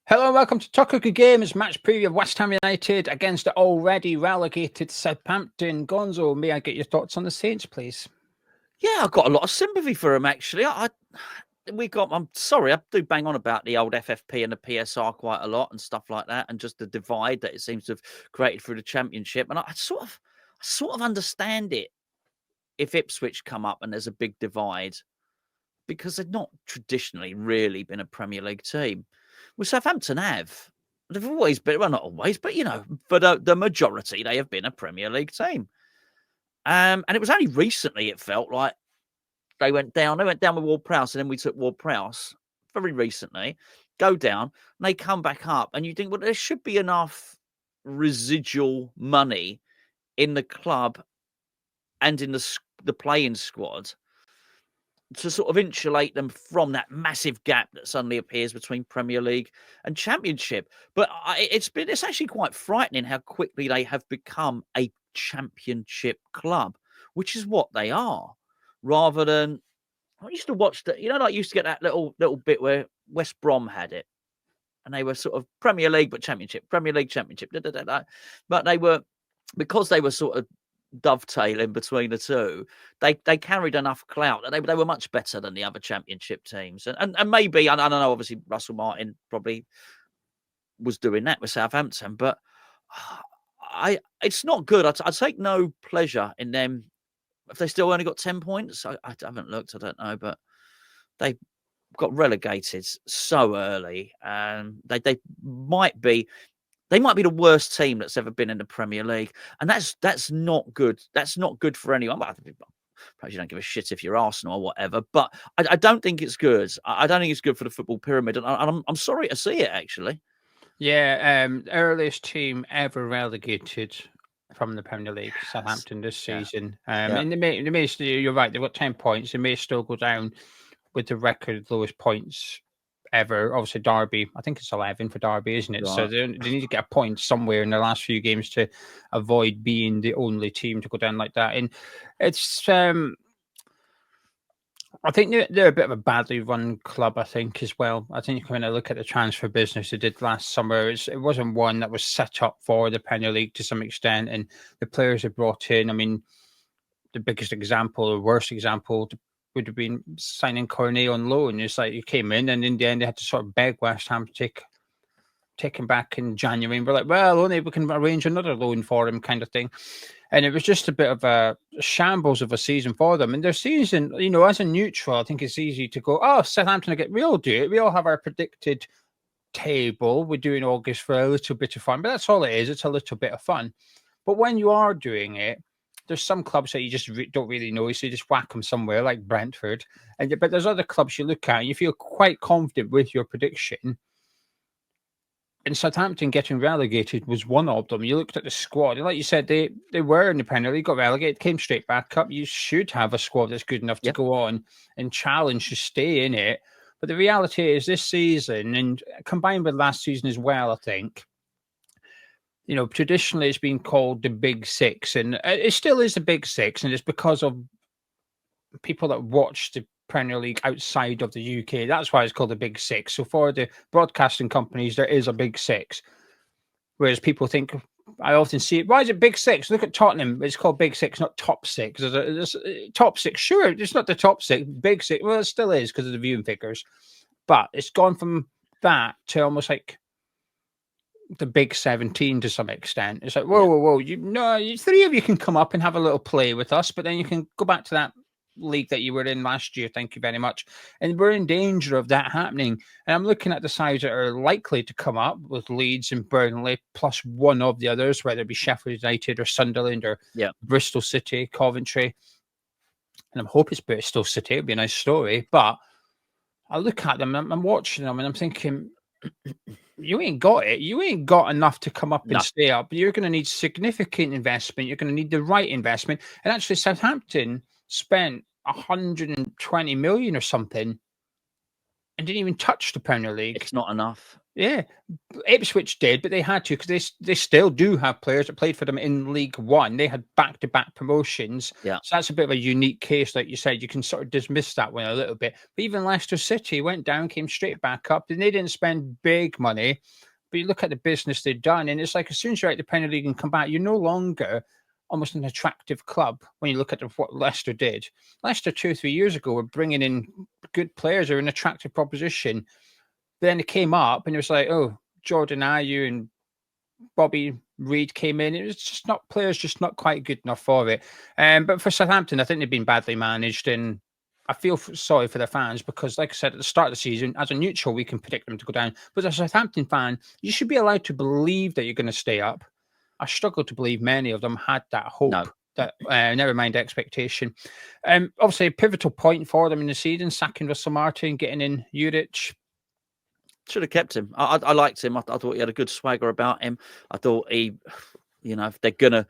Hello and welcome to Talk Good Games match preview of West Ham United against the already relegated Southampton. Gonzo, may I get your thoughts on the Saints, please? Yeah, I've got a lot of sympathy for him, actually. I'm sorry, I do bang on about the old FFP and the PSR quite a lot and stuff like that, and just the divide that it seems to have created through the Championship. And I sort of understand it if Ipswich come up and there's a big divide, because they've not traditionally really been a Premier League team. Well, Southampton have. They've always been, well, not always, but, for the majority, they have been a Premier League team. And it was only recently it felt like they went down. They went down with Ward-Prowse, and then we took Ward-Prowse very recently, go down, and they come back up. And you think, well, there should be enough residual money in the club and in the playing squad to sort of insulate them from that massive gap that suddenly appears between Premier League and Championship. But it's actually quite frightening how quickly they have become a Championship club, which is what they are, rather than, I used to watch that, I used to get that little bit where West Brom had it, and they were sort of Premier League but Championship, Premier League, Championship, but they were, because they were sort of dovetailing between the two, they carried enough clout that they were much better than the other Championship teams, and maybe, I don't know, obviously Russell Martin probably was doing that with Southampton, but it's not good. I take no pleasure in them. If they still only got 10 points, I haven't looked, I don't know, but they got relegated so early, and they might be the worst team that's ever been in the Premier League, and that's not good. That's not good for anyone. Perhaps you don't give a shit if you're Arsenal or whatever, but I don't think it's good. I don't think it's good for the football pyramid, and I'm sorry to see it, actually. Yeah, earliest team ever relegated from the Premier League, Southampton this season. And they may still, you're right, they've got 10 points. They may still go down with the record lowest points ever. Obviously, Derby, I think it's 11 for Derby, isn't it? Right. So they need to get a point somewhere in the last few games to avoid being the only team to go down like that. And it's, I think they're a bit of a badly run club, I think, as well. I think when I look at the transfer business they did last summer, it wasn't one that was set up for the Premier League to some extent. And the players they brought in, I mean, the biggest example, or worst example, would have been signing Cornet on loan. It's like he came in, and in the end they had to sort of beg West Ham to take him back in January. And we're like, well, only we can arrange another loan for him, kind of thing. And it was just a bit of a shambles of a season for them. And their season, as a neutral, I think it's easy to go, oh, Southampton, we all do it. We all have our predicted table. We're doing August for a little bit of fun. But that's all it is. It's a little bit of fun. But when you are doing it, there's some clubs that you just don't really know, so you just whack them somewhere, like Brentford. But there's other clubs you look at and you feel quite confident with your prediction. And Southampton getting relegated was one of them. You looked at the squad, and like you said, they were in the Premier League, got relegated, came straight back up. You should have a squad that's good enough to go on and challenge to stay in it. But the reality is this season, and combined with last season as well, I think, traditionally it's been called the Big Six, and it still is the Big Six, and it's because of people that watch the Premier League outside of the UK. That's why it's called the Big Six. So for the broadcasting companies, there is a Big Six. Whereas people think, I often see it, why is it Big Six? Look at Tottenham. It's called Big Six, not Top Six. There's Top Six. Sure, it's not the Top Six. Big Six. Well, it still is because of the viewing figures. But it's gone from that to almost like the Big 17 to some extent. It's like, whoa. Three of you can come up and have a little play with us, but then you can go back to that league that you were in last year. Thank you very much. And we're in danger of that happening. And I'm looking at the sides that are likely to come up with Leeds and Burnley, plus one of the others, whether it be Sheffield United or Sunderland or Bristol City, Coventry. And I hope it's Bristol City. It'd be a nice story. But I look at them, I'm watching them, and I'm thinking, you ain't got it. You ain't got enough to come up and stay up. You're going to need significant investment. You're going to need the right investment. And actually, Southampton spent 120 million or something and didn't even touch the Premier League. It's not enough. Yeah, Ipswich did, but they had to because they still do have players that played for them in League One. They had back-to-back promotions, Yeah. so that's a bit of a unique case, like you said. You can sort of dismiss that one a little bit. But even Leicester City went down, came straight back up, and they didn't spend big money. But you look at the business they've done, and it's like as soon as you're out the Premier League and come back, you're no longer almost an attractive club when you look at what Leicester did. Leicester 2 or 3 years ago were bringing in good players or an attractive proposition. Then it came up and it was like, oh, Jordan Ayew and Bobby Reid came in. It was just not players, just not quite good enough for it. But for Southampton, I think they've been badly managed, and I feel sorry for the fans because, like I said at the start of the season, as a neutral, we can predict them to go down. But as a Southampton fan, you should be allowed to believe that you're going to stay up. I struggle to believe many of them had that hope. No. That never mind expectation. Obviously, a pivotal point for them in the season, sacking Russell Martin, getting in Juric. Should have kept him. I liked him. I thought he had a good swagger about him. I thought he, if they're gonna,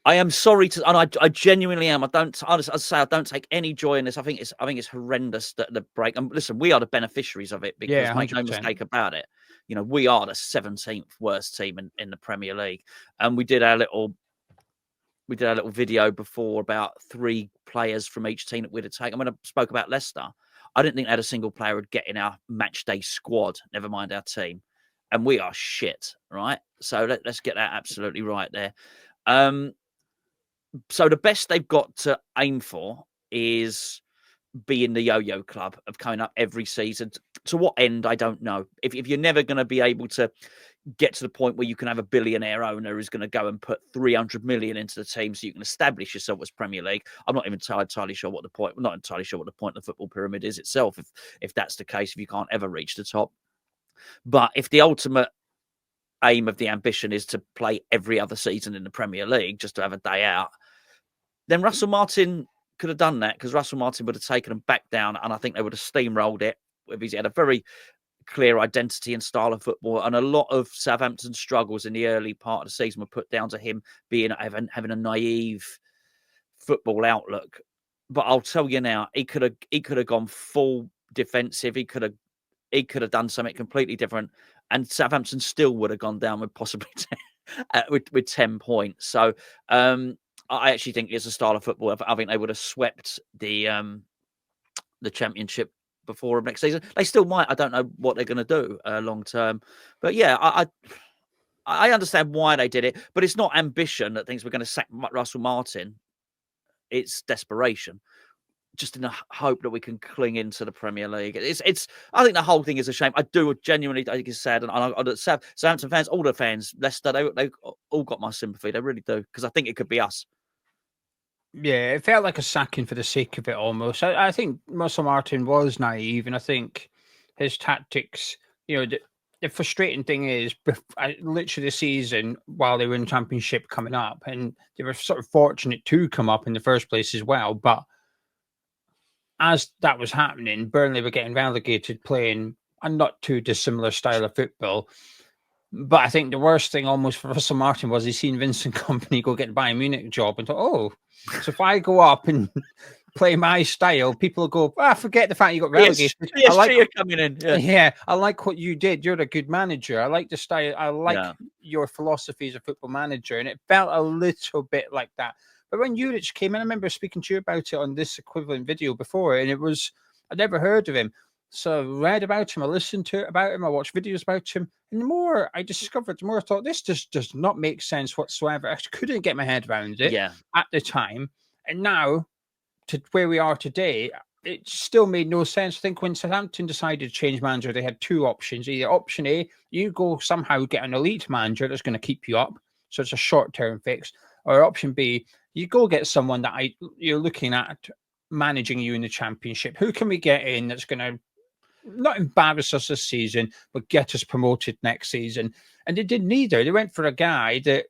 I am sorry to, and I genuinely am. I say I don't take any joy in this. I think it's horrendous that the break. And listen, we are the beneficiaries of it because Yeah, make no 100%. mistake about it. We are the 17th worst team in the Premier League, and we did our little video before about 3 players from each team that we'd have taken. When I spoke about Leicester, I didn't think they had a single player would get in our match day squad, never mind our team. And we are shit, right? So let's get that absolutely right there. So the best they've got to aim for is being the yo-yo club of coming up every season. To what end, I don't know. If you're never going to be able to get to the point where you can have a billionaire owner who's going to go and put 300 million into the team so you can establish yourself as Premier League. I'm not even entirely sure what the point. I'm not entirely sure what the point of the football pyramid is itself. If that's the case, if you can't ever reach the top, but if the ultimate aim of the ambition is to play every other season in the Premier League just to have a day out, then Russell Martin could have done that because Russell Martin would have taken them back down, and I think they would have steamrolled it. He had a very clear identity and style of football, and a lot of Southampton's struggles in the early part of the season were put down to him having a naive football outlook. But I'll tell you now, he could have gone full defensive. He could have done something completely different, and Southampton still would have gone down with possibly 10 points. So I actually think it's a style of football. I think they would have swept the Championship before next season. They still might. I don't know what they're going to do long term. But yeah, I understand why they did it. But it's not ambition that thinks we're going to sack Russell Martin. It's desperation, just in the hope that we can cling into the Premier League. It's. I think the whole thing is a shame. I do genuinely. I think it's sad. And Southampton fans, all the fans, Leicester, they all got my sympathy. They really do, because I think it could be us. Yeah, it felt like a sacking for the sake of it almost. I think Russell Martin was naive, and I think his tactics, the frustrating thing is, literally the season while they were in Championship coming up, and they were sort of fortunate to come up in the first place as well. But as that was happening, Burnley were getting relegated, playing a not too dissimilar style of football. But I think the worst thing almost for Russell Martin was he seen Vincent Kompany go get the Bayern Munich job and thought, oh, so if I go up and play my style, people will go, forget the fact you got relegated. Yes, you're coming in. Yeah, I like what you did. You're a good manager. I like the style. I like your philosophy as a football manager. And it felt a little bit like that. But when Juric came in, I remember speaking to you about it on this equivalent video before, and I'd never heard of him. So I read about him, I listened to it about him, I watched videos about him. And the more I discovered, the more I thought, this just does not make sense whatsoever. I couldn't get my head around it at the time. And now, to where we are today, it still made no sense. I think when Southampton decided to change manager, they had 2 options. Either option A, you go somehow get an elite manager that's going to keep you up, so it's a short-term fix. Or option B, you go get someone that you're looking at managing you in the Championship. Who can we get in that's going to not embarrass us this season, but get us promoted next season? And they did neither. They went for a guy that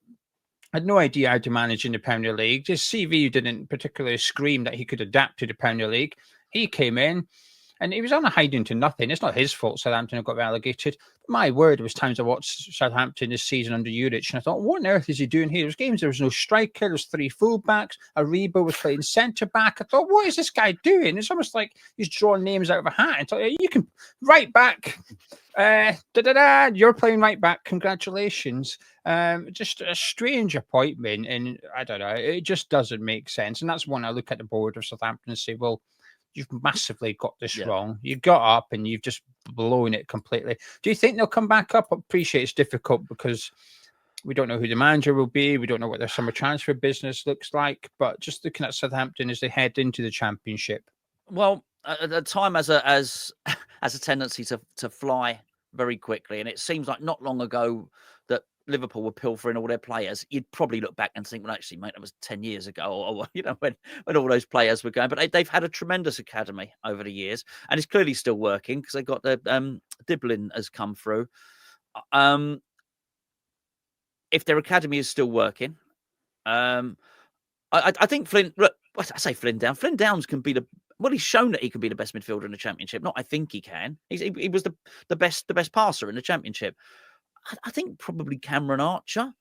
had no idea how to manage in the Premier League. His CV didn't particularly scream that he could adapt to the Premier League. He came in, And he was on a hiding to nothing. It's not his fault Southampton have got relegated. But my word, there was times I watched Southampton this season under Juric, and I thought, what on earth is he doing here? There was games, there was no striker, there was 3 fullbacks, Aribo was playing centre-back. I thought, what is this guy doing? It's almost like he's drawing names out of a hat. I thought, you can right back. You're playing right back. Congratulations. Just a strange appointment, and I don't know. It just doesn't make sense. And that's when I look at the board of Southampton and say, well, you've massively got this wrong. You got up and you've just blown it completely. Do you think they'll come back up? I appreciate it's difficult because we don't know who the manager will be. We don't know what their summer transfer business looks like. But just looking at Southampton as they head into the Championship. Well, the time has a tendency to fly very quickly, and it seems like not long ago that Liverpool were pilfering all their players. You'd probably look back and think, well, actually, mate, that was 10 years ago, or when all those players were going. But they've had a tremendous academy over the years, and it's clearly still working because they got the Dibling has come through. If their academy is still working, I think Flynn. Look, I say Flynn Downs. Flynn Downs can be he's shown that he can be the best midfielder in the Championship. Not I think he can. He was the best passer in the Championship. I think probably Cameron Archer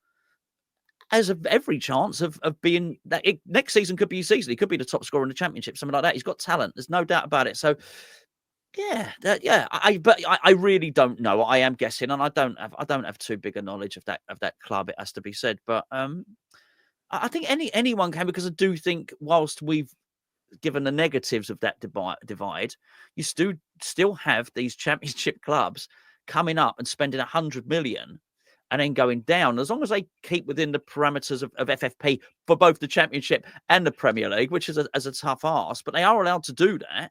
has every chance of being that. Next season could be his season. He could be the top scorer in the Championship, something like that. He's got talent. There's no doubt about it. So, I really don't know. I am guessing, and I don't have too big a knowledge of that club. It has to be said, but I think anyone can, because I do think whilst we've given the negatives of that divide, you still have these Championship clubs coming up and spending 100 million and then going down. As long as they keep within the parameters of FFP for both the Championship and the Premier League, which is a tough ask, but they are allowed to do that,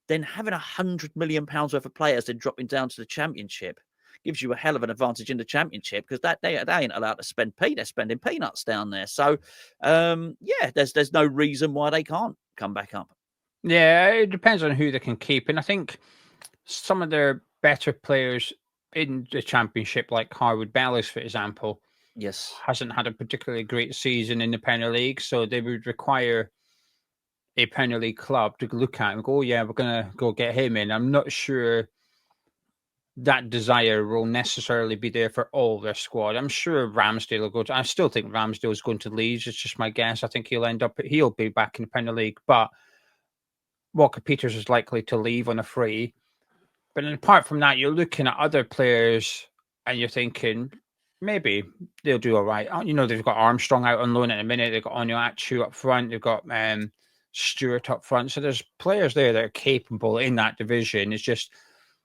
then having 100 million pounds worth of players then dropping down to the Championship gives you a hell of an advantage in the Championship, because they ain't allowed to spend they're spending peanuts down there. So, there's no reason why they can't come back up. Yeah, it depends on who they can keep. And I think some of their better players in the Championship, like Jarrod Bowens, for example, hasn't had a particularly great season in the Premier League. So they would require a Premier League club to look at and go, oh, yeah, we're going to go get him in. I'm not sure that desire will necessarily be there for all their squad. I'm sure Ramsdale will go I still think Ramsdale is going to Leeds. It's just my guess. I think he'll be back in the Premier League, but Walker Peters is likely to leave on a free. But apart from that, you're looking at other players and you're thinking maybe they'll do all right. They've got Armstrong out on loan at a minute. They've got Onuachu up front. They've got Stewart up front. So there's players there that are capable in that division. It's just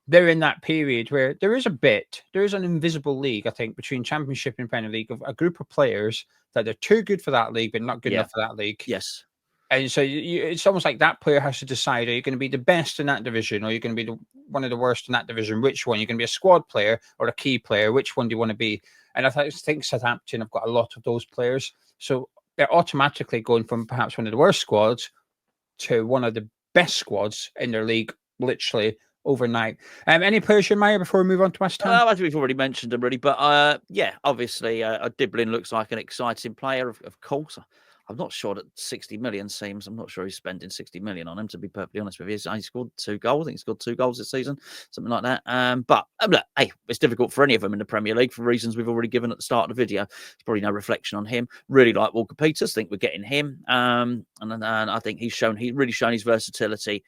they're in that period where there is an invisible league, I think, between Championship and Premier League, of a group of players that are too good for that league, but not good enough for that league. Yes. And so it's almost like that player has to decide, are you going to be the best in that division, or are you going to be one of the worst in that division? Which one? You're going to be a squad player or a key player? Which one do you want to be? And I think Southampton have got a lot of those players. So they're automatically going from perhaps one of the worst squads to one of the best squads in their league, literally overnight. Any players you admire before we move on to West Ham? I think we've already mentioned them, really. But obviously, Dibling looks like an exciting player, of course. I'm not sure that 60 million seems. I'm not sure he's spending 60 million on him, to be perfectly honest with you. He scored 2 goals. I think he scored 2 goals this season, something like that. But look, hey, it's difficult for any of them in the Premier League for reasons we've already given at the start of the video. It's probably no reflection on him. Really like Walker Peters. Think we're getting him. And I think he's really shown his versatility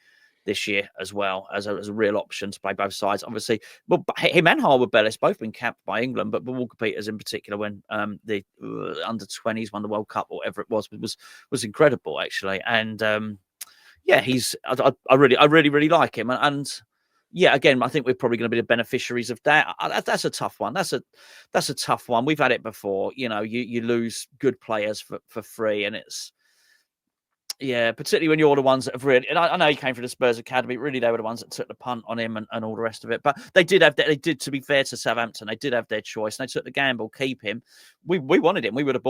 this year as well as a real option to play both sides. Obviously, well, him and Jarrod Bowens both been capped by England, but Walker Peters in particular, when the under-20s won the World Cup or whatever it was incredible, actually. And I really like him. And again, I think we're probably going to be the beneficiaries of that. That's a tough one. That's a tough one. We've had it before. You lose good players for free, and it's. Yeah, particularly when you're the ones that have really, and I know he came from the Spurs Academy. Really, they were the ones that took the punt on him and all the rest of it. But they did, to be fair to Southampton, they did have their choice. And they took the gamble, keep him. We wanted him. We would have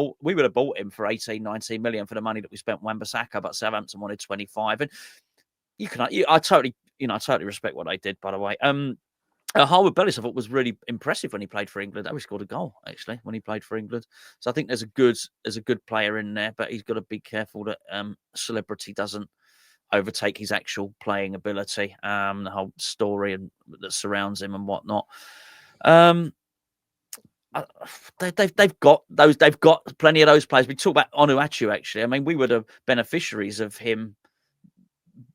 bought him for 18, 19 million for the money that we spent on Wan-Bissaka, but Southampton wanted 25. And I totally respect what they did, by the way. Jarrod Bowens, I thought, was really impressive when he played for England. He scored a goal, actually, when he played for England. So I think there's a good player in there, but he's got to be careful that celebrity doesn't overtake his actual playing ability, the whole story and that surrounds him and whatnot. They've got plenty of those players. We talk about Onuachu, actually. I mean, we were the beneficiaries of him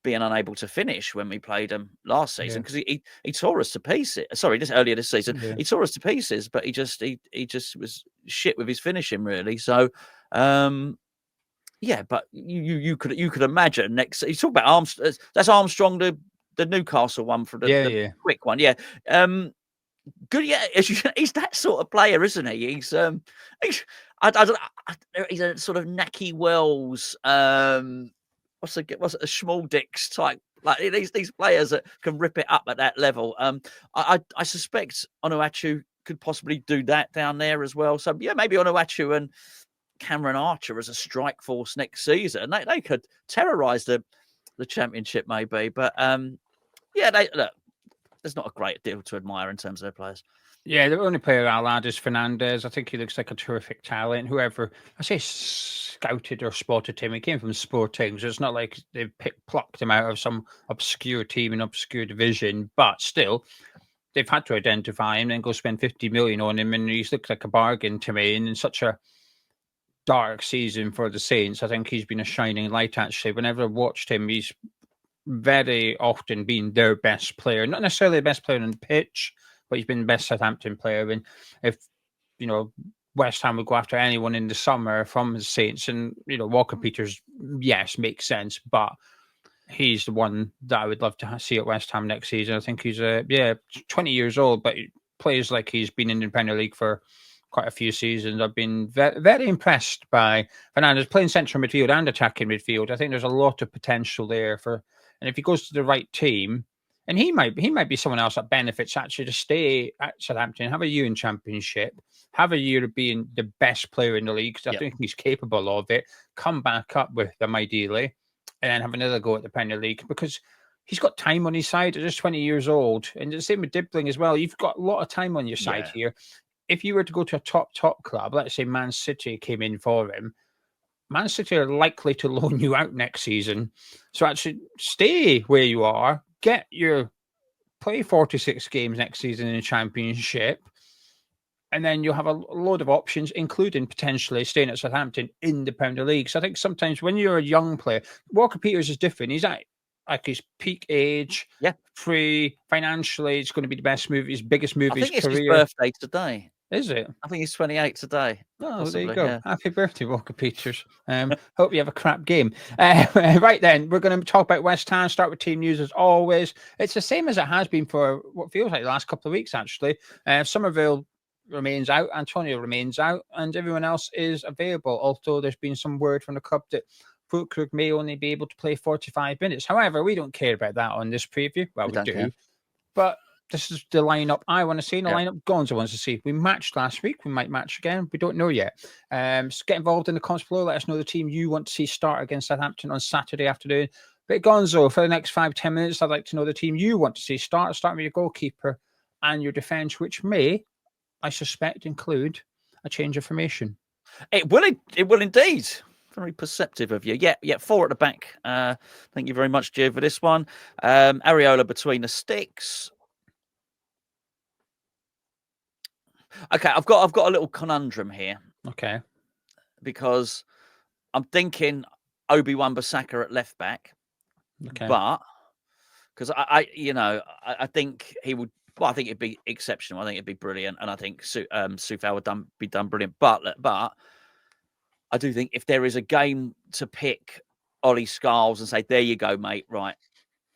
being unable to finish when we played him last season, because he tore us to pieces. Sorry, earlier this season, he tore us to pieces, but he just was shit with his finishing, really. So, yeah, but you could imagine next. You talk about Armstrong. That's Armstrong, the Newcastle one for the quick one. Yeah. Good, yeah. He's that sort of player, isn't he? He's a sort of Naki Wells. What's a small dicks type, like these players that can rip it up at that level. I suspect Onuachu could possibly do that down there as well. So yeah, maybe Onuachu and Cameron Archer as a strike force next season. They could terrorise the championship, maybe. But yeah, look. There's not a great deal to admire in terms of their players. Yeah, the only player I'll add is Fernandes. I think he looks like a terrific talent. Whoever, I say, scouted or spotted him, he came from Sporting, so it's not like they've plucked him out of some obscure team in obscure division. But still, they've had to identify him and go spend 50 million on him, and he's looked like a bargain to me. And in such a dark season for the Saints, I think he's been a shining light. Actually, whenever I've watched him, he's very often been their best player, not necessarily the best player on the pitch, but he's been the best Southampton player. And if West Ham would go after anyone in the summer from the Saints, and Walker Peters, yes, makes sense, but he's the one that I would love to see at West Ham next season. I think he's 20 years old, but he plays like he's been in the Premier League for quite a few seasons. I've been very, very impressed by Fernandes playing central midfield and attacking midfield. I think there's a lot of potential there and if he goes to the right team, and he might be someone else that benefits actually to stay at Southampton, have a year in Championship, have a year of being the best player in the league, because I think he's capable of it, come back up with them ideally, and then have another go at the Premier League, because he's got time on his side at just 20 years old. And the same with Dibling as well. You've got a lot of time on your side here. If you were to go to a top club, let's say Man City came in for him, Man City are likely to loan you out next season. So actually stay where you are, play 46 games next season in the Championship, and then you'll have a load of options, including potentially staying at Southampton in the Premier League. So I think sometimes when you're a young player, Walker Peters is different. He's at his peak age, free, financially, it's going to be the best move, his biggest move of his career. I think it's his birthday today. Is it? I think he's 28 today. Oh, possibly, there you go. Yeah. Happy birthday, Walker Peters. Hope you have a crap game. Right then, we're going to talk about West Ham, start with team news as always. It's the same as it has been for what feels like the last couple of weeks, actually. Somerville remains out, Antonio remains out, and everyone else is available, although there's been some word from the club that Fullkrug may only be able to play 45 minutes. However, we don't care about that on this preview. Well, we do. Care. But this is the lineup I want to see, and the lineup Gonzo wants to see. We matched last week. We might match again. We don't know yet. So get involved in the comments below. Let us know the team you want to see start against Southampton on Saturday afternoon. But Gonzo, for the next 5-10 minutes, I'd like to know the team you want to see start. Start with your goalkeeper and your defence, which may, I suspect, include a change of formation. It will indeed. Very perceptive of you. Yeah, 4 at the back. Thank you very much, Gio, for this one. Areola between the sticks. Okay, I've got a little conundrum here. Okay. Because I'm thinking Wan-Bissaka at left back. Okay. But because I think he would. Well, I think it'd be exceptional. I think it'd be brilliant, and I think Soufal would be done brilliant. But I do think if there is a game to pick Ollie Scarles and say, there you go, mate, right,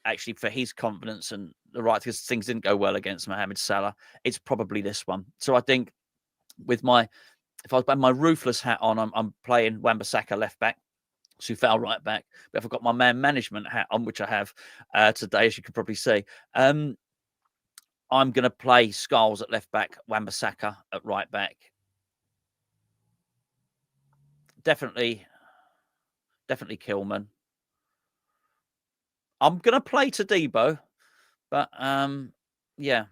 actually for his confidence and the right, because things didn't go well against Mohamed Salah, it's probably this one. So I think if I was putting my ruthless hat on, I'm playing Wan-Bissaka left back, Soufal right back. But if I've got my man management hat on, which I have today, as you can probably see, I'm going to play Scarles at left back, Wan-Bissaka at right back. Definitely Kilman. I'm going to play Todibo, but yeah.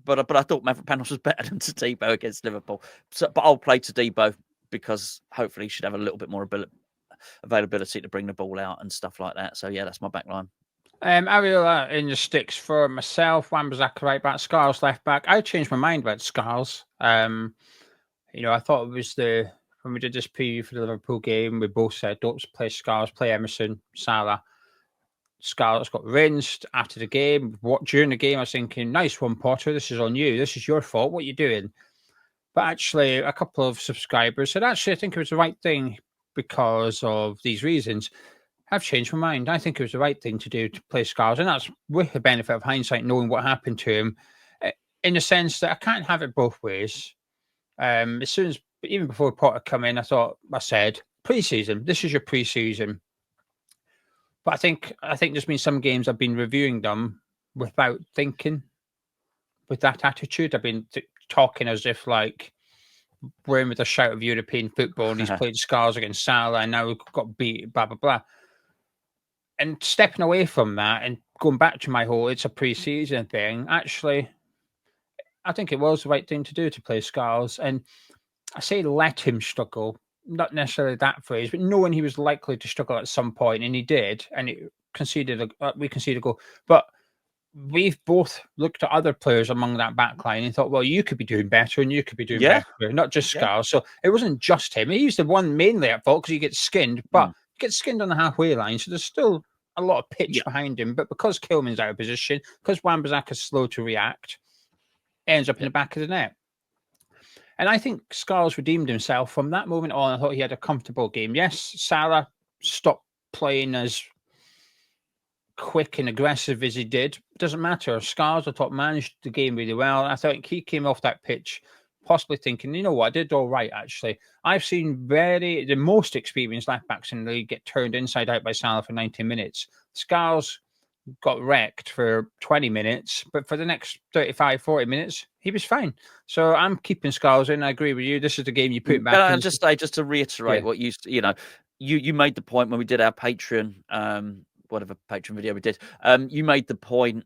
But I thought Maverick Panos was better than Todibo against Liverpool. But I'll play Todibo because hopefully he should have a little bit more availability to bring the ball out and stuff like that. So yeah, that's my back line. Ariola in the sticks for myself. Wan-Bissaka right back, Scarles left back. I changed my mind about Scarles. I thought it was when we did this preview for the Liverpool game, we both said don't play Scarles, play Emerson, Salah. Scarlett's got rinsed after the game. During the game, I was thinking, nice one, Potter. This is on you. This is your fault. What are you doing? But actually, a couple of subscribers said, actually, I think it was the right thing because of these reasons. I've changed my mind. I think it was the right thing to do to play Scarles. And that's with the benefit of hindsight, knowing what happened to him, in the sense that I can't have it both ways. Even before Potter come in, I said, pre-season, this is your pre-season. But I think there's been some games I've been reviewing them without thinking, with that attitude. I've been talking as if like we're in with a shout of European football and he's played Scarles against Salah and now we've got beat, blah, blah, blah. And stepping away from that and going back to my whole it's a pre-season thing, actually, I think it was the right thing to do to play Scarles. And I say let him struggle. Not necessarily that phrase, but knowing he was likely to struggle at some point, and he did, and we conceded a goal. But we've both looked at other players among that back line and thought, well, you could be doing better, and you could be doing better, not just Scarles. So it wasn't just him. He's the one mainly at fault because he gets skinned, but he gets skinned on the halfway line. So there's still a lot of pitch behind him. But because Kilman's out of position, because Wan-Bissaka's slow to react, ends up in the back of the net. And I think Scarles redeemed himself from that moment on. I thought he had a comfortable game. Yes, Salah stopped playing as quick and aggressive as he did. It doesn't matter. Scarles, I thought, managed the game really well. And I thought he came off that pitch possibly thinking, you know what, I did all right, actually. I've seen the most experienced left-backs in the league get turned inside out by Salah for 90 minutes. Scarles got wrecked for 20 minutes, but for the next 35, 40 minutes, he was fine. So I'm keeping Scarles in. I agree with you. This is the game you put back in. Just to reiterate what you made the point when we did our Patreon, whatever Patreon video we did, you made the point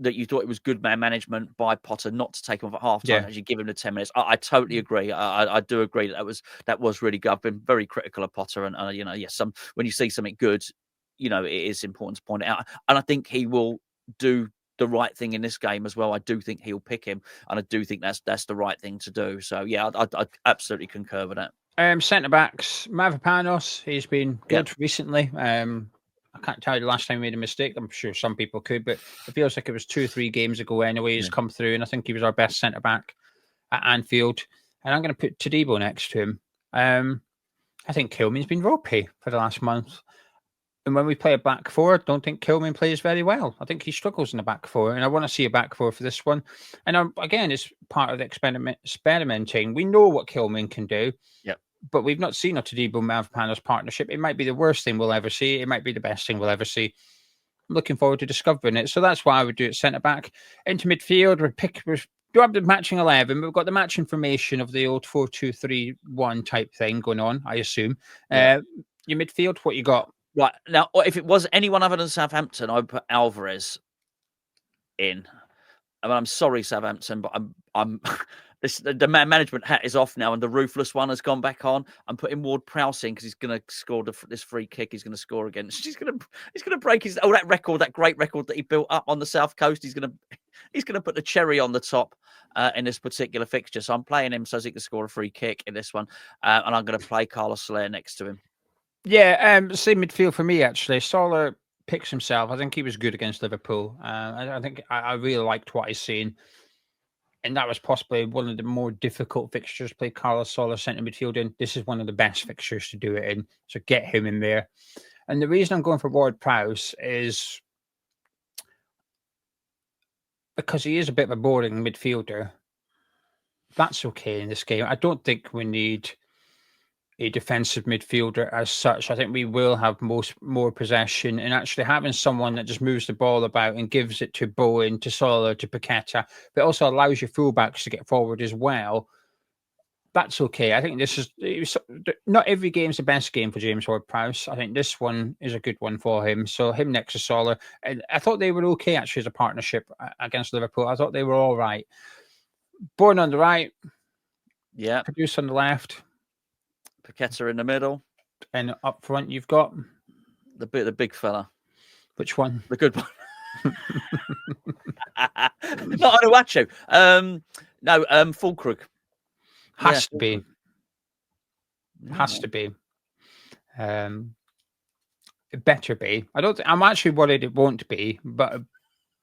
that you thought it was good man management by Potter not to take him off at half time, actually give him the 10 minutes. I totally agree. I do agree that was really good. I've been very critical of Potter, and when you see something good, it is important to point it out. And I think he will do the right thing in this game as well. I do think he'll pick him, and I do think that's the right thing to do. So yeah, I absolutely concur with that. Centre backs, Mavropanos, he's been good recently. I can't tell you the last time he made a mistake. I'm sure some people could, but it feels like it was 2 or 3 games ago anyway. He's come through, and I think he was our best centre back at Anfield. And I'm going to put Todibo next to him. I think Kilman's been ropey for the last month. And when we play a back four, I don't think Kilman plays very well. I think he struggles in the back four, and I want to see a back four for this one. And again, it's part of the experimenting. We know what Kilman can do, but we've not seen a Todibo-Mavropanos partnership. It might be the worst thing we'll ever see. It might be the best thing we'll ever see. I'm looking forward to discovering it. So that's why I would do it centre back. Into midfield, we do have the matching 11, but we've got the match information of the old 4-2-3-1 type thing going on, I assume. Your midfield, what you got? Right, now, if it was anyone other than Southampton, I would put Alvarez in. I mean, I'm sorry, Southampton, but I'm the management hat is off now, and the ruthless one has gone back on. I'm putting Ward-Prowse in because he's going to score this free kick. He's going to score against. He's going to break that great record that he built up on the South Coast. He's going to put the cherry on the top in this particular fixture. So I'm playing him so he can score a free kick in this one, and I'm going to play Carlos Soler next to him. Yeah, same midfield for me, actually. Soler picks himself. I think he was good against Liverpool. I think I really liked what I seen. And that was possibly one of the more difficult fixtures to play Carlos Soler centre midfield in. This is one of the best fixtures to do it in. So get him in there. And the reason I'm going for Ward-Prowse is because he is a bit of a boring midfielder. That's okay in this game. I don't think we need a defensive midfielder as such. I think we will have more possession, and actually having someone that just moves the ball about and gives it to Bowen, to Soler, to Paqueta, but also allows your fullbacks to get forward as well. That's okay. I think not every game's the best game for James Ward-Prowse. I think this one is a good one for him. So him next to Soler. And I thought they were okay actually as a partnership against Liverpool. I thought they were all right. Bowen on the right. Yeah. Produce on the left. Paqueta in the middle. And up front, you've got the big fella. Which one? The good one. Not Onuachu. No, Fullkrug. Has to be. Has to be. It better be. I'm actually worried it won't be, but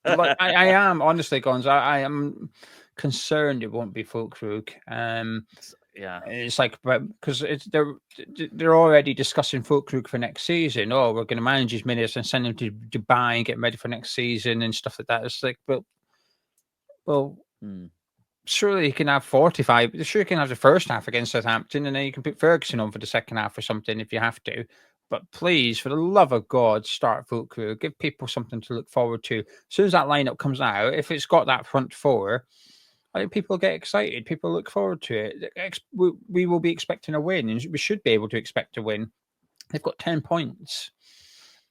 like, I am honestly, Gons. I am concerned it won't be Fullkrug. It's like because they're already discussing Fullkrug for next season. Oh, we're going to manage his minutes and send him to Dubai and get ready for next season and stuff like that. It's like, surely you can have 45. Sure, you can have the first half against Southampton, and then you can put Ferguson on for the second half or something if you have to. But please, for the love of God, start Fullkrug. Give people something to look forward to. As soon as that lineup comes out, if it's got that front four, I think people get excited. People look forward to it. We will be expecting a win, and we should be able to expect a win. They've got 10 points.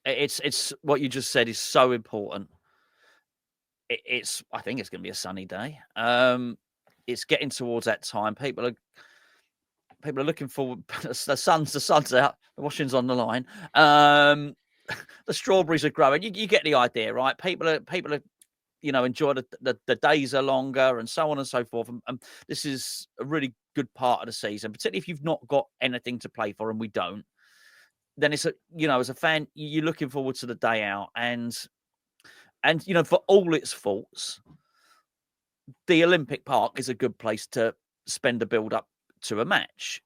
It's what you just said is so important. I think it's going to be a sunny day. It's getting towards that time. People are looking forward. The sun's out. The washing's on the line. The strawberries are growing. You get the idea, right? People are enjoy the days are longer and so on and so forth. And this is a really good part of the season, particularly if you've not got anything to play for, and we don't. Then it's as a fan, you're looking forward to the day out, and for all its faults, the Olympic Park is a good place to spend a build up to a match,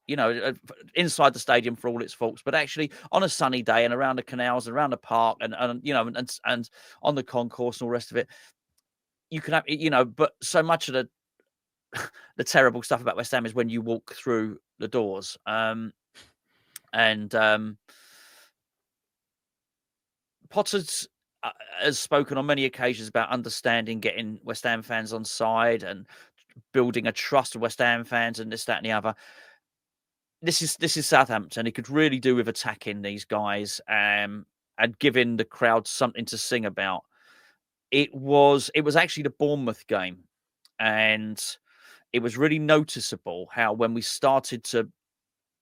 inside the stadium for all its faults, but actually on a sunny day and around the canals and around the park and on the concourse and all the rest of it, you can have, but so much of the terrible stuff about West Ham is when you walk through the doors. Potter's has spoken on many occasions about understanding getting West Ham fans on side and building a trust of West Ham fans and this, that, and the other. This is Southampton. He could really do with attacking these guys and giving the crowd something to sing about. It was actually the Bournemouth game, and it was really noticeable how when we started to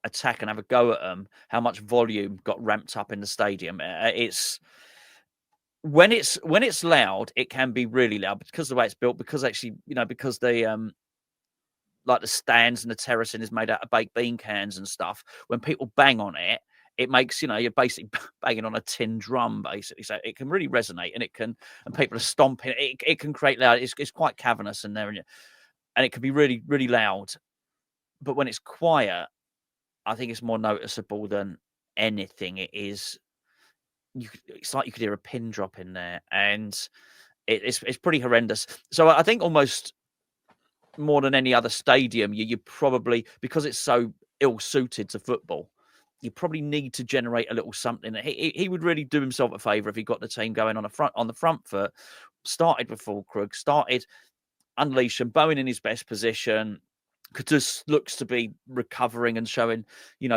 attack and have a go at them, how much volume got ramped up in the stadium. It's when it's loud, it can be really loud because of the way it's built. Because actually, because they like the stands and the terracing is made out of baked bean cans and stuff. When people bang on it, it makes, you're basically banging on a tin drum, basically. So it can really resonate, and people are stomping. It can create loud. It's quite cavernous in there, and it can be really, really loud. But when it's quiet, I think it's more noticeable than anything. It's like you could hear a pin drop in there, and it's pretty horrendous. So I think almost more than any other stadium, you probably, because it's so ill-suited to football, you probably need to generate a little something. He would really do himself a favour if he got the team going on the front foot. Started with Fullkrug, started unleashing Bowen in his best position. Just looks to be recovering and showing,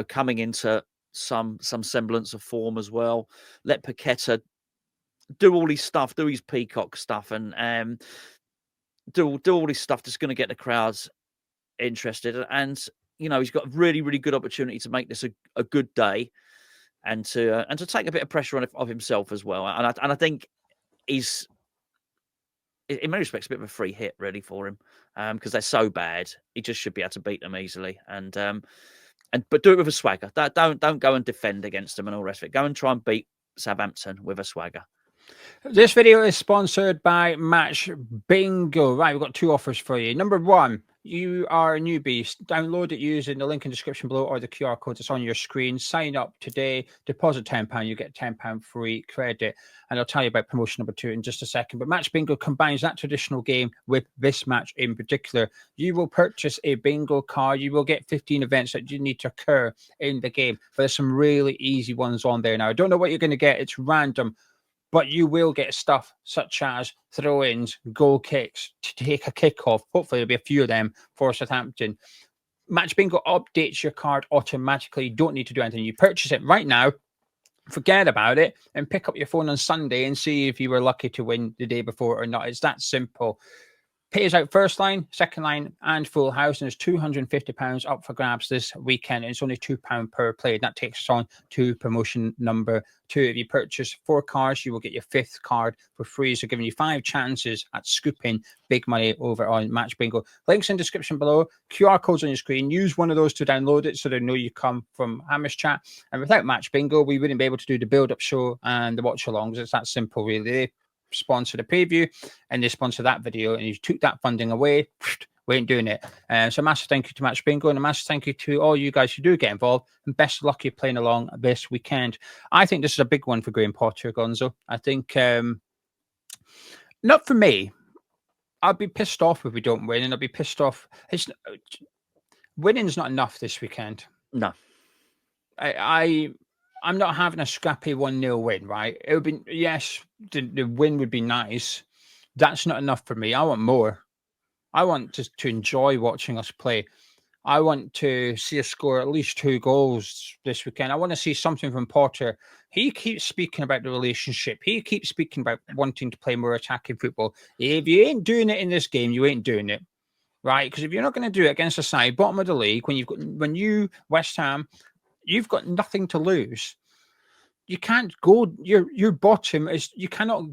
coming into some semblance of form as well. Let Paqueta do all his stuff, do his peacock stuff, and do all this stuff that's going to get the crowds interested. And he's got a really, really good opportunity to make this a good day, and to take a bit of pressure of himself as well. And I think he's, in many respects, a bit of a free hit really for him, because they're so bad. He just should be able to beat them easily, but do it with a swagger. Don't go and defend against them and all the rest of it. Go and try and beat Southampton with a swagger. This video is sponsored by Match Bingo. Right, we've got two offers for you. Number one, you are a newbie. Download it using the link in the description below or the QR code that's on your screen. Sign up today. Deposit £10. You get £10 free credit. And I'll tell you about promotion number two in just a second. But Match Bingo combines that traditional game with this match in particular. You will purchase a bingo card. You will get 15 events that you need to occur in the game. But there's some really easy ones on there now. I don't know what you're going to get. It's random. But you will get stuff such as throw-ins, goal kicks, to take a kick-off. Hopefully, there'll be a few of them for Southampton. Match Bingo updates your card automatically. You don't need to do anything. You purchase it right now, forget about it, and pick up your phone on Sunday and see if you were lucky to win the day before or not. It's that simple. Pays out first line, second line, and full house, and there's £250 up for grabs this weekend. And it's only £2 per play. That takes us on to promotion number 2. If you purchase 4 cards, you will get your 5th card for free. So giving you 5 chances at scooping big money over on Match Bingo. Links in description below. QR codes on your screen. Use one of those to download it so they know you come from Hammer's Chat. And without Match Bingo, we wouldn't be able to do the build-up show and the watch-alongs. It's that simple, really. They sponsor the preview and they sponsor that video, and you took that funding away, we ain't doing it. So massive thank you to Match Bingo, and a massive thank you to all you guys who do get involved, and best of luck you playing along this weekend. I think this is a big one for Graham Potter, Gonzo. I think not for me. I'll be pissed off if we don't win, and I'll be pissed off. Winning's not enough this weekend. No. I'm not having a scrappy 1-0 win, right? It would be, yes, the win would be nice. That's not enough for me. I want more. I want to enjoy watching us play. I want to see us score at least 2 goals this weekend. I want to see something from Potter. He keeps speaking about the relationship. He keeps speaking about wanting to play more attacking football. If you ain't doing it in this game, you ain't doing it, right? Because if you're not going to do it against a side bottom of the league, when you West Ham, you've got nothing to lose. You can't go. Your bottom is you cannot.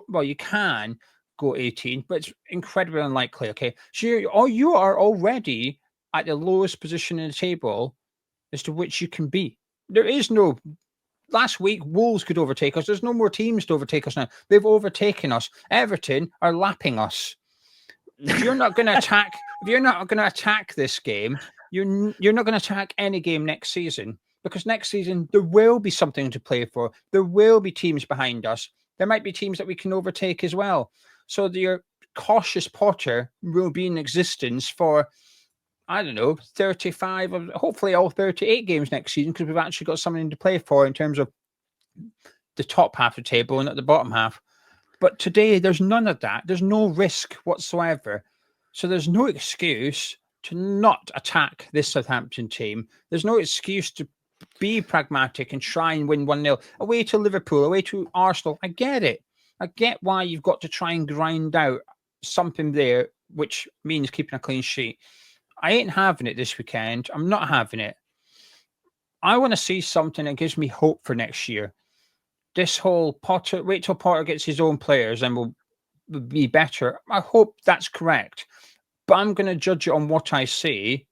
Well, you can go 18, but it's incredibly unlikely. Okay, so you are already at the lowest position in the table as to which you can be. There is no. Last week, Wolves could overtake us. There's no more teams to overtake us now. They've overtaken us. Everton are lapping us. If you're not going to attack, this game, you're not going to attack any game next season. Because next season, there will be something to play for. There will be teams behind us. There might be teams that we can overtake as well. So your cautious Potter will be in existence for, I don't know, 35, or hopefully all 38 games next season, because we've actually got something to play for in terms of the top half of the table and at the bottom half. But today, there's none of that. There's no risk whatsoever. So there's no excuse to not attack this Southampton team. There's no excuse to be pragmatic and try and win 1-0 away to Liverpool, away to Arsenal. I get it. I get why you've got to try and grind out something there, which means keeping a clean sheet. I ain't having it this weekend. I'm not having it. I want to see something that gives me hope for next year. This whole Potter, wait till Potter gets his own players and we'll be better. I hope that's correct. But I'm going to judge it on what I see.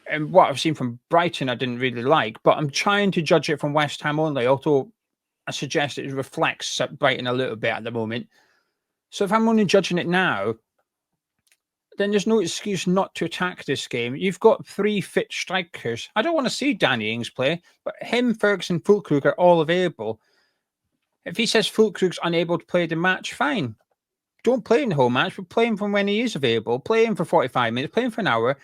And what I've seen from Brighton, I didn't really like, but I'm trying to judge it from West Ham only, although I suggest it reflects Brighton a little bit at the moment. So if I'm only judging it now, then there's no excuse not to attack this game. You've got 3 fit strikers. I don't want to see Danny Ings play, but him, Ferguson, Fullkrug are all available. If he says Fullkrug's unable to play the match, fine. Don't play in the whole match, but play him from when he is available. Play him for 45 minutes, play him for an hour.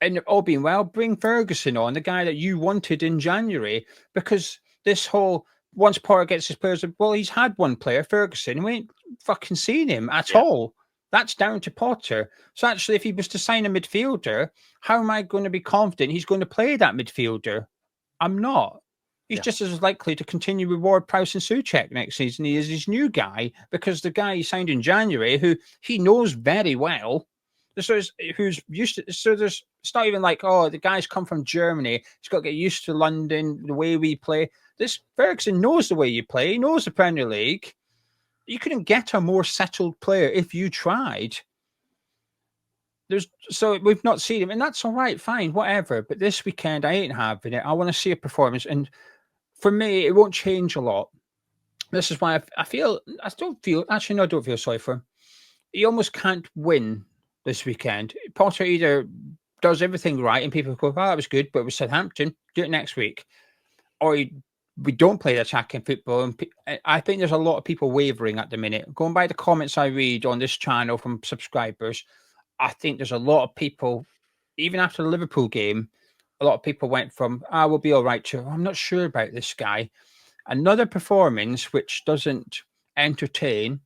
And all being well, bring Ferguson on, the guy that you wanted in January, because this whole once Potter gets his players, well, he's had one player, Ferguson. We ain't fucking seen him at all. That's down to Potter. So actually, if he was to sign a midfielder, how am I going to be confident he's going to play that midfielder? I'm not. He's just as likely to continue with Ward-Prowse and Soucek next season. He is his new guy, because the guy he signed in January, who he knows very well, who's used to. So it's not even like, oh, the guy's come from Germany. He's got to get used to London, the way we play. This Ferguson knows the way you play. He knows the Premier League. You couldn't get a more settled player if you tried. So we've not seen him, and that's all right, fine, whatever. But this weekend, I ain't having it. I want to see a performance, and for me, it won't change a lot. This is why I don't feel sorry for him. He almost can't win this weekend. Potter either does everything right and people go, oh, that was good, but it was Southampton, do it next week. Or we don't play the attacking football. And I think there's a lot of people wavering at the minute. Going by the comments I read on this channel from subscribers, I think there's a lot of people, even after the Liverpool game, a lot of people went from, we'll be all right, to, I'm not sure about this guy. Another performance which doesn't entertain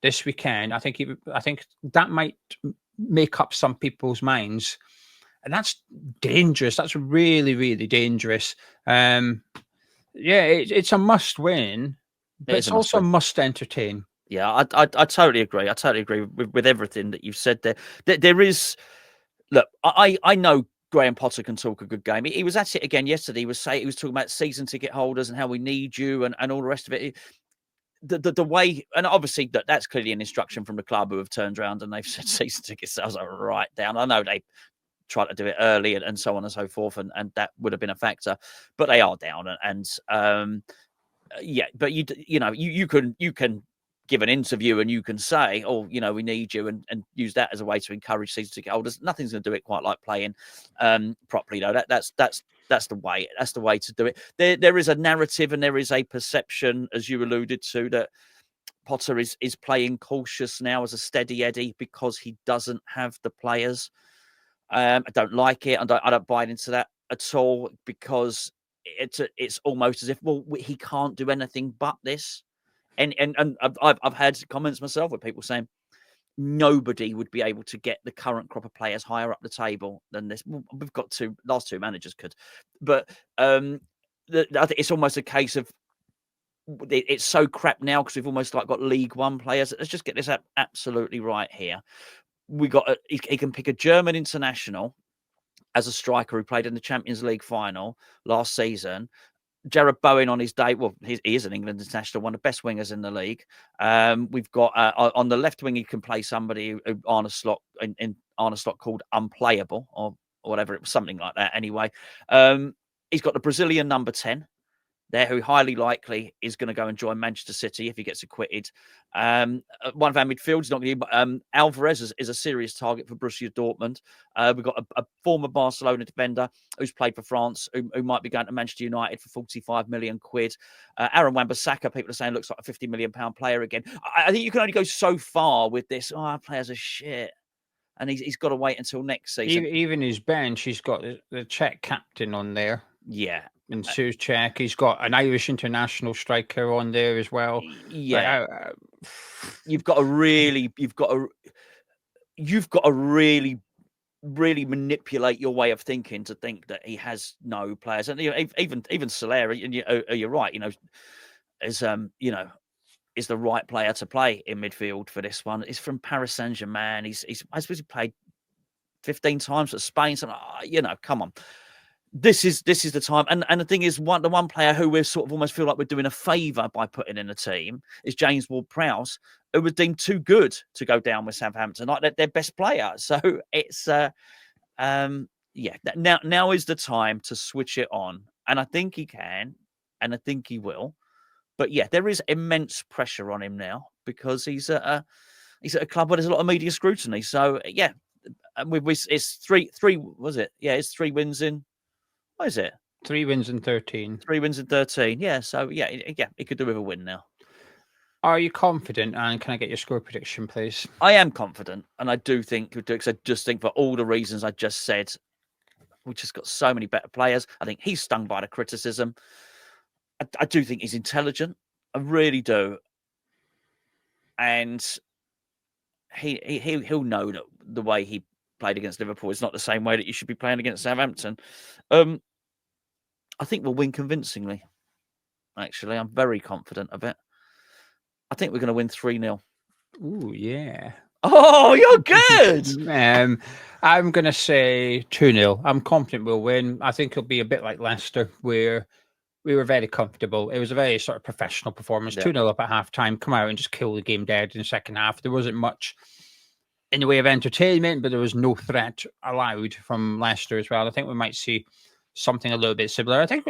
this weekend, I think that might make up some people's minds, and that's dangerous. That's really, really dangerous. It's a must win, but it's also a must entertain. Yeah, I totally agree. I totally agree with everything that you've said there. There is, look, I know Graham Potter can talk a good game. He was at it again yesterday. He was talking about season ticket holders and how we need you and all the rest of it. The way, and obviously that's clearly an instruction from the club who have turned around and they've said season ticket sales are right down. I know they tried to do it early and so on and so forth, and that would have been a factor, but they are down yeah, but you can give an interview and you can say, oh, we need you, and use that as a way to encourage season ticket holders. Nothing's going to do it quite like playing properly, though. That's the way. That's the way to do it. There is a narrative and there is a perception, as you alluded to, that Potter is playing cautious now as a steady Eddie because he doesn't have the players. I don't like it. I don't buy into that at all, because it's almost as if, well, he can't do anything but this. And I've had comments myself with people saying nobody would be able to get the current crop of players higher up the table than this. Well, we've got last two managers could, but I think it's almost a case of it's so crap now because we've almost like got League One players. Let's just get this absolutely right here. We got he can pick a German international as a striker who played in the Champions League final last season. Jarrod Bowen on his day. Well, he is an England international, one of the best wingers in the league. We've got on the left wing, he can play somebody who Arne Slot called unplayable or whatever. It was something like that. Anyway, he's got the Brazilian number 10 there, who highly likely is going to go and join Manchester City if he gets acquitted. One of our midfields, not going to Alvarez is a serious target for Borussia Dortmund. We've got a former Barcelona defender who's played for France, who might be going to Manchester United for 45 million quid. Aaron Wan-Bissaka, people are saying, looks like a 50 million pound player again. I think you can only go so far with this. Oh, our players are shit. And he's got to wait until next season. Even his bench, he's got the Czech captain on there. Yeah. And Czech, he's got an Irish international striker on there as well. Yeah, you've got to really manipulate your way of thinking to think that he has no players. And even Solera, and you're right. Is the right player to play in midfield for this one. He's from Paris Saint-Germain. I suppose he played 15 times at Spain. So come on. This is the time, and the thing is, the one player who we sort of almost feel like we're doing a favour by putting in a team is James Ward-Prowse, who was deemed too good to go down with Southampton, like their best player. So it's now is the time to switch it on, and I think he can, and I think he will. But yeah, there is immense pressure on him now because he's at a club where there's a lot of media scrutiny. So yeah, it's three. Was it? Yeah, it's 3 wins in. What is it? 3 wins and 13. 3 wins and 13. Yeah. So yeah, he could do with a win now. Are you confident? And can I get your score prediction, please? I am confident, and I do think he'll do it, because I just think for all the reasons I just said, we just got so many better players. I think he's stung by the criticism. I do think he's intelligent. I really do. And he'll know that the way he played against Liverpool is not the same way that you should be playing against Southampton. I think we'll win convincingly. Actually, I'm very confident of it. I think we're going to win 3-0. Ooh, yeah. Oh, you're good. I'm going to say 2-0. I'm confident we'll win. I think it'll be a bit like Leicester, where we were very comfortable. It was a very sort of professional performance. 2-0 up at half-time, come out and just kill the game dead in the second half. There wasn't much in the way of entertainment, but there was no threat allowed from Leicester as well. I think we might see something a little bit similar. I think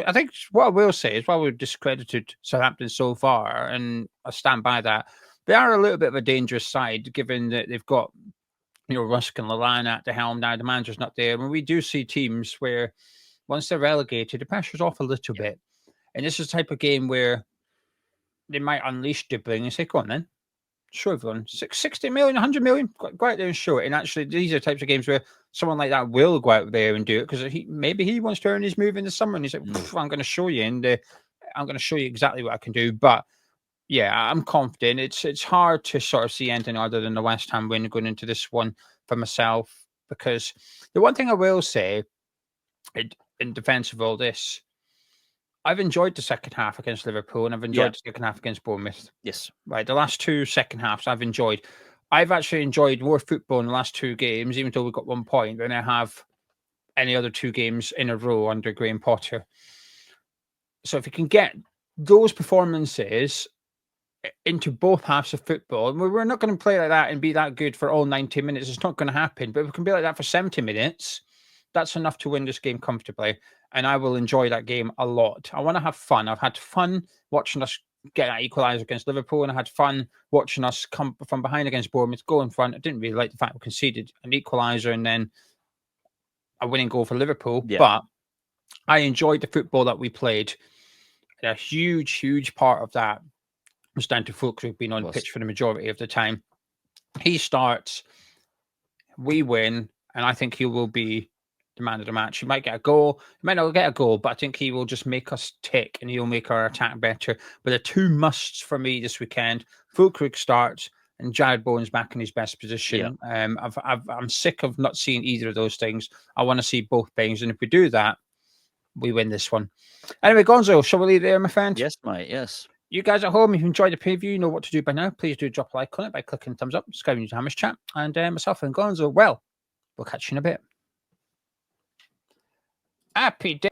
what I will say is, while we've discredited Southampton so far, and I stand by that, they are a little bit of a dangerous side, given that they've got Rusk and Lallana at the helm now. The manager's not there. When we do see teams where once they're relegated, the pressure's off a little bit. And this is the type of game where they might unleash Dibling and say, go on then, show everyone. 60 million, 100 million, go out there and show it. And actually, these are the types of games where someone like that will go out there and do it, because maybe he wants to earn his move in the summer, and he's like, I'm going to show you, and I'm going to show you exactly what I can do. But yeah, I'm confident. It's hard to sort of see anything other than the West Ham win going into this one for myself, because the one thing I will say in defense of all this, I've enjoyed the second half against Liverpool, and I've enjoyed the second half against Bournemouth. Yes. Right, the last two second halves I've enjoyed. I've actually enjoyed more football in the last two games, even though we got 1 point, than I have any other two games in a row under Graham Potter. So if you can get those performances into both halves of football, and we're not going to play like that and be that good for all 90 minutes. It's not going to happen. But if we can be like that for 70 minutes, that's enough to win this game comfortably. And I will enjoy that game a lot. I want to have fun. I've had fun watching us get that equaliser against Liverpool, and I had fun watching us come from behind against Bournemouth, go in front. I didn't really like the fact we conceded an equaliser and then a winning goal for Liverpool. Yeah. But I enjoyed the football that we played. And a huge, huge part of that was down to Fullkrug being on pitch for the majority of the time. He starts, we win, and I think he will be the man of the match. He might get a goal, he might not get a goal, but I think he will just make us tick and he'll make our attack better. But the two musts for me this weekend: Fullkrug starts and Jarrod Bowens back in his best position. Yeah. I'm sick of not seeing either of those things. I want to see both things, and if we do that, we win this one. Anyway, Gonzo, shall we leave there, my friend? Yes, mate. Yes. You guys at home, if you enjoyed the preview, you know what to do by now. Please do drop a like on it by clicking thumbs up, subscribing to Hammers Chat, and myself and Gonzo. Well, we'll catch you in a bit. Happy day.